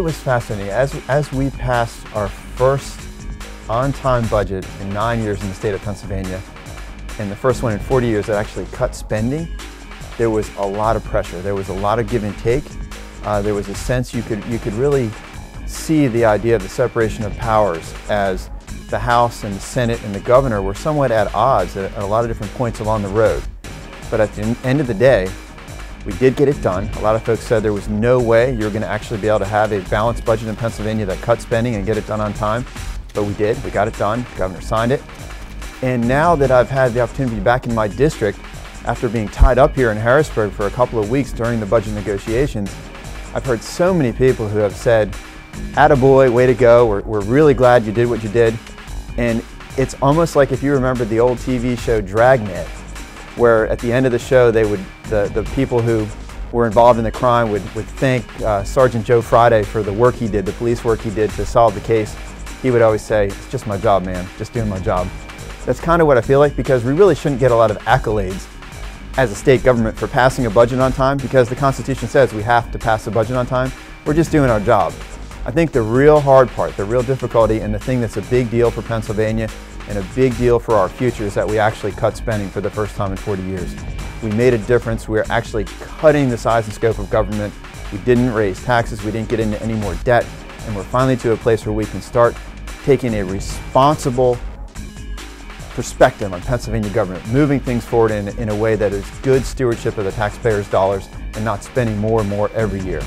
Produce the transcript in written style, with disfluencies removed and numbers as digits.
was fascinating. As we passed our first on-time budget in 9 years in the state of Pennsylvania, and the first one in 40 years that actually cut spending, there was a lot of pressure. There was a lot of give and take. There was a sense you could really see the idea of the separation of powers, as the House and the Senate and the governor were somewhat at odds at a lot of different points along the road. But at the end of the day, we did get it done. A lot of folks said there was no way you were going to actually be able to have a balanced budget in Pennsylvania that cut spending and get it done on time. But we did. We got it done. The governor signed it. And now that I've had the opportunity to be back in my district, after being tied up here in Harrisburg for a couple of weeks during the budget negotiations, I've heard so many people who have said, "Attaboy, way to go. We're really glad you did what you did." And it's almost like if you remember the old TV show Dragnet, where at the end of the show the people who were involved in the crime would thank Sergeant Joe Friday for the work he did, the police work he did to solve the case. He would always say, "It's just my job, man, just doing my job." That's kind of what I feel like, because we really shouldn't get a lot of accolades as a state government for passing a budget on time, because the Constitution says we have to pass a budget on time. We're just doing our job. I think the real hard part, the real difficulty, and the thing that's a big deal for Pennsylvania and a big deal for our future is that we actually cut spending for the first time in 40 years. We made a difference. We're actually cutting the size and scope of government. We didn't raise taxes. We didn't get into any more debt. And we're finally to a place where we can start taking a responsible perspective on Pennsylvania government, moving things forward in a way that is good stewardship of the taxpayers' dollars and not spending more and more every year.